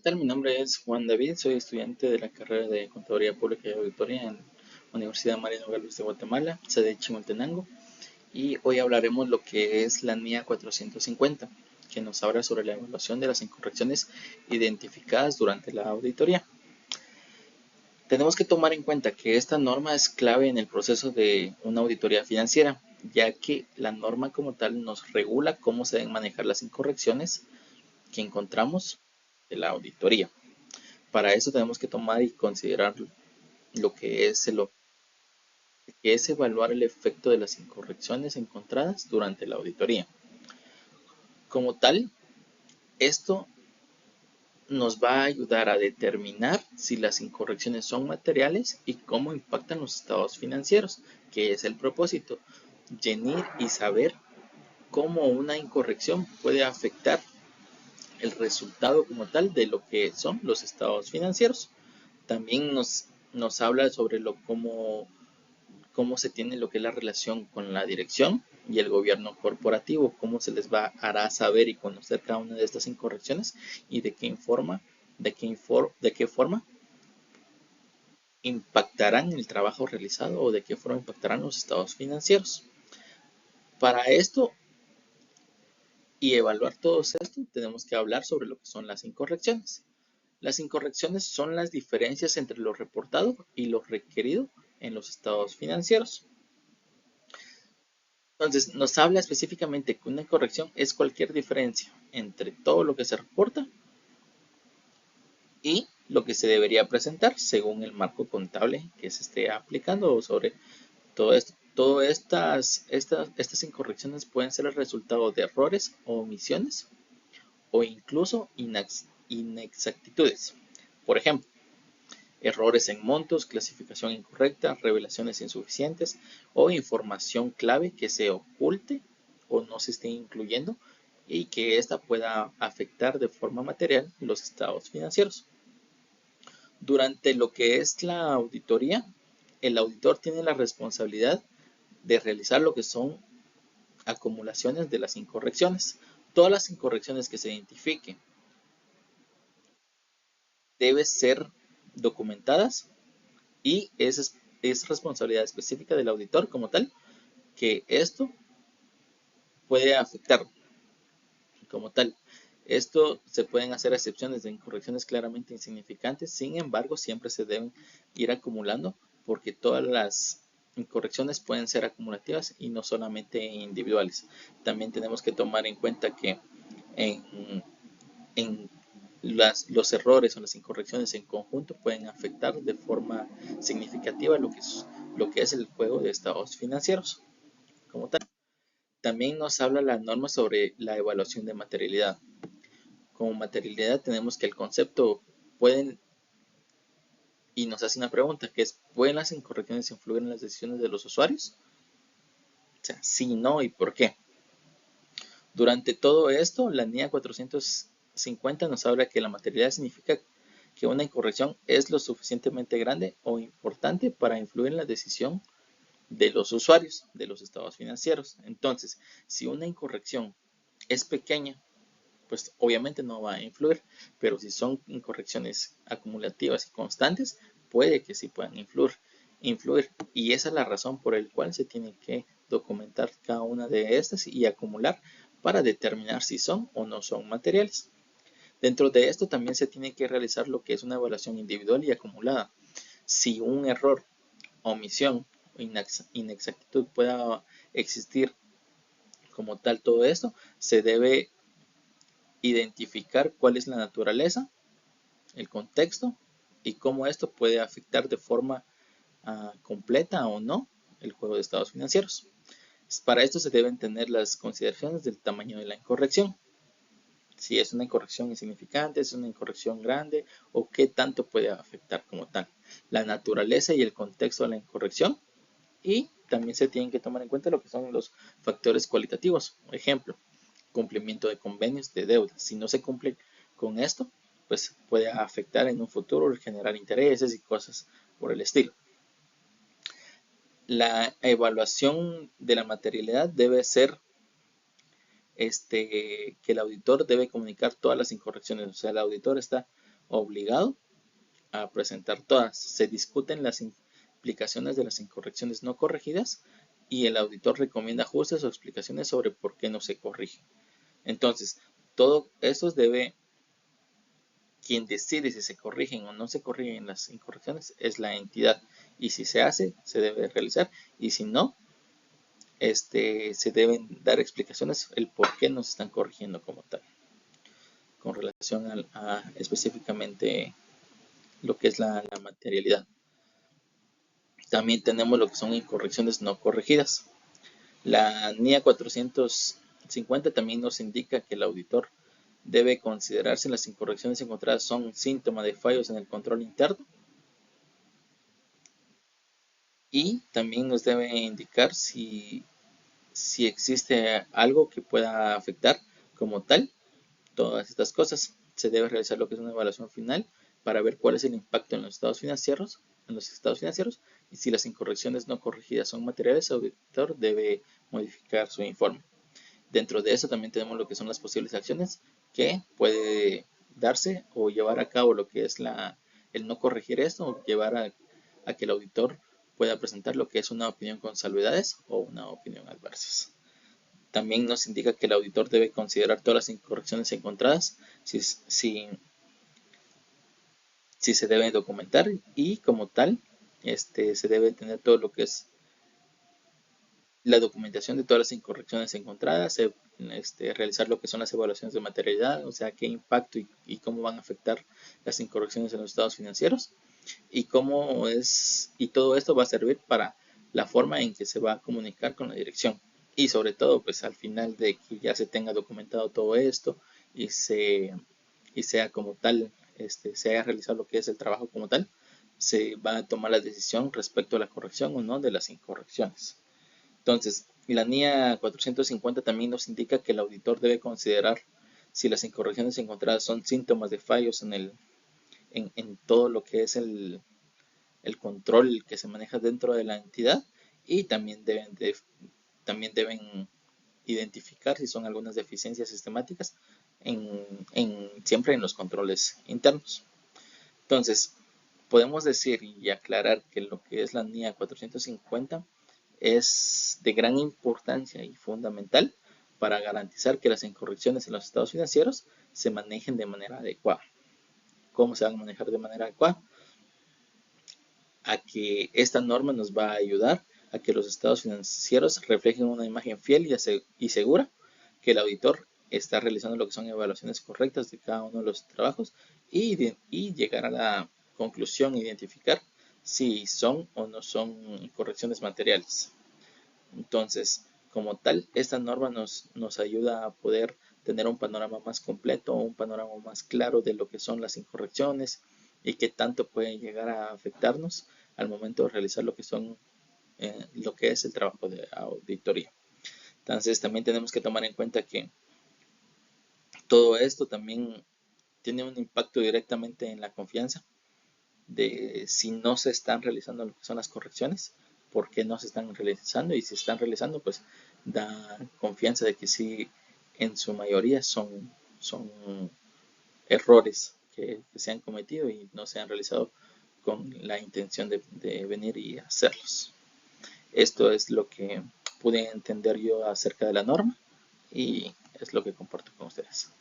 ¿Qué tal? Mi nombre es Juan David, soy estudiante de la carrera de Contaduría Pública y Auditoría en Universidad Mariano Galvez de Guatemala, sede Chimaltenango, y hoy hablaremos lo que es la NIA 450, que nos habla sobre la evaluación de las incorrecciones identificadas durante la auditoría. Tenemos que tomar en cuenta que esta norma es clave en el proceso de una auditoría financiera, ya que la norma como tal nos regula cómo se deben manejar las incorrecciones que encontramos de la auditoría. Para eso tenemos que tomar y considerar lo que es evaluar el efecto de las incorrecciones encontradas durante la auditoría. Como tal, esto nos va a ayudar a determinar si las incorrecciones son materiales y cómo impactan los estados financieros, que es el propósito, venir y saber cómo una incorrección puede afectar el resultado como tal de lo que son los estados financieros. También nos habla sobre cómo se tiene lo que es la relación con la dirección y el gobierno corporativo, cómo se les hará saber y conocer cada una de estas incorrecciones y de qué forma impactarán el trabajo realizado o de qué forma impactarán los estados financieros. Para esto y evaluar todo esto, tenemos que hablar sobre lo que son las incorrecciones. Las incorrecciones son las diferencias entre lo reportado y lo requerido en los estados financieros. Entonces, nos habla específicamente que una incorrección es cualquier diferencia entre todo lo que se reporta y lo que se debería presentar según el marco contable que se esté aplicando sobre todo esto. Todas estas incorrecciones pueden ser el resultado de errores o omisiones o incluso inexactitudes. Por ejemplo, errores en montos, clasificación incorrecta, revelaciones insuficientes o información clave que se oculte o no se esté incluyendo y que ésta pueda afectar de forma material los estados financieros. Durante lo que es la auditoría, el auditor tiene la responsabilidad de realizar lo que son acumulaciones de las incorrecciones. Todas las incorrecciones que se identifiquen deben ser documentadas y es responsabilidad específica del auditor como tal que esto puede afectar como tal. Esto se pueden hacer excepciones de incorrecciones claramente insignificantes, sin embargo siempre se deben ir acumulando porque todas las incorrecciones pueden ser acumulativas y no solamente individuales. También tenemos que tomar en cuenta que en los errores o las incorrecciones en conjunto pueden afectar de forma significativa lo que es el juego de estados financieros como tal. También nos habla la norma sobre la evaluación de materialidad. Como materialidad tenemos que el concepto pueden, y nos hace una pregunta, que es, ¿pueden las incorrecciones influir en las decisiones de los usuarios? O sea, sí, no y por qué. Durante todo esto, la NIA 450 nos habla que la materialidad significa que una incorrección es lo suficientemente grande o importante para influir en la decisión de los usuarios de los estados financieros. Entonces, si una incorrección es pequeña, pues obviamente no va a influir, pero si son incorrecciones acumulativas y constantes, puede que sí puedan influir. Y esa es la razón por la cual se tiene que documentar cada una de estas y acumular para determinar si son o no son materiales. Dentro de esto también se tiene que realizar lo que es una evaluación individual y acumulada. Si un error, omisión o inexactitud pueda existir como tal todo esto, se debe identificar cuál es la naturaleza, el contexto y cómo esto puede afectar de forma completa o no el juego de estados financieros. Para esto se deben tener las consideraciones del tamaño de la incorrección. Si es una incorrección insignificante, si es una incorrección grande o qué tanto puede afectar como tal. La naturaleza y el contexto de la incorrección. Y también se tienen que tomar en cuenta lo que son los factores cualitativos. Por ejemplo, cumplimiento de convenios de deuda. Si no se cumple con esto, pues puede afectar en un futuro, generar intereses y cosas por el estilo. La evaluación de la materialidad debe ser que el auditor debe comunicar todas las incorrecciones. O sea, el auditor está obligado a presentar todas. Se discuten las implicaciones de las incorrecciones no corregidas y el auditor recomienda ajustes o explicaciones sobre por qué no se corrige. Entonces, todo eso debe, quien decide si se corrigen o no se corrigen las incorrecciones es la entidad, y si se hace, se debe realizar, y si no, se deben dar explicaciones el por qué no se están corrigiendo como tal, con relación a específicamente lo que es la materialidad. También tenemos lo que son incorrecciones no corregidas. La NIA 450 también nos indica que el auditor debe considerarse las incorrecciones encontradas son síntoma de fallos en el control interno, y también nos debe indicar si existe algo que pueda afectar como tal todas estas cosas. Se debe realizar lo que es una evaluación final para ver cuál es el impacto en los estados financieros, y si las incorrecciones no corregidas son materiales, el auditor debe modificar su informe. Dentro de eso también tenemos lo que son las posibles acciones que puede darse o llevar a cabo lo que es el no corregir esto, o llevar a que el auditor pueda presentar lo que es una opinión con salvedades o una opinión adversa. También nos indica que el auditor debe considerar todas las incorrecciones encontradas, si se debe documentar, y como tal, se debe tener todo lo que es la documentación de todas las incorrecciones encontradas, realizar lo que son las evaluaciones de materialidad, o sea, qué impacto y cómo van a afectar las incorrecciones en los estados financieros, y todo esto va a servir para la forma en que se va a comunicar con la dirección. Y sobre todo, pues al final de que ya se tenga documentado todo esto y sea como tal, se haya realizado lo que es el trabajo como tal, se va a tomar la decisión respecto a la corrección o no de las incorrecciones. Entonces, la NIA 450 también nos indica que el auditor debe considerar si las incorrecciones encontradas son síntomas de fallos en todo lo que es el control que se maneja dentro de la entidad, y también deben identificar si son algunas deficiencias sistemáticas siempre en los controles internos. Entonces, podemos decir y aclarar que lo que es la NIA 450 es de gran importancia y fundamental para garantizar que las incorrecciones en los estados financieros se manejen de manera adecuada. ¿Cómo se van a manejar de manera adecuada? A que esta norma nos va a ayudar a que los estados financieros reflejen una imagen fiel y segura, que el auditor está realizando lo que son evaluaciones correctas de cada uno de los trabajos, y llegar a la conclusión, identificar si son o no son correcciones materiales. Entonces, como tal, esta norma nos ayuda a poder tener un panorama más completo, un panorama más claro de lo que son las incorrecciones y qué tanto pueden llegar a afectarnos al momento de realizar lo que es el trabajo de auditoría. Entonces, también tenemos que tomar en cuenta que todo esto también tiene un impacto directamente en la confianza de si no se están realizando lo que son las correcciones, por qué no se están realizando, y si se están realizando, pues da confianza de que sí, en su mayoría son errores que se han cometido y no se han realizado con la intención de venir y hacerlos. Esto es lo que pude entender yo acerca de la norma, y es lo que comparto con ustedes.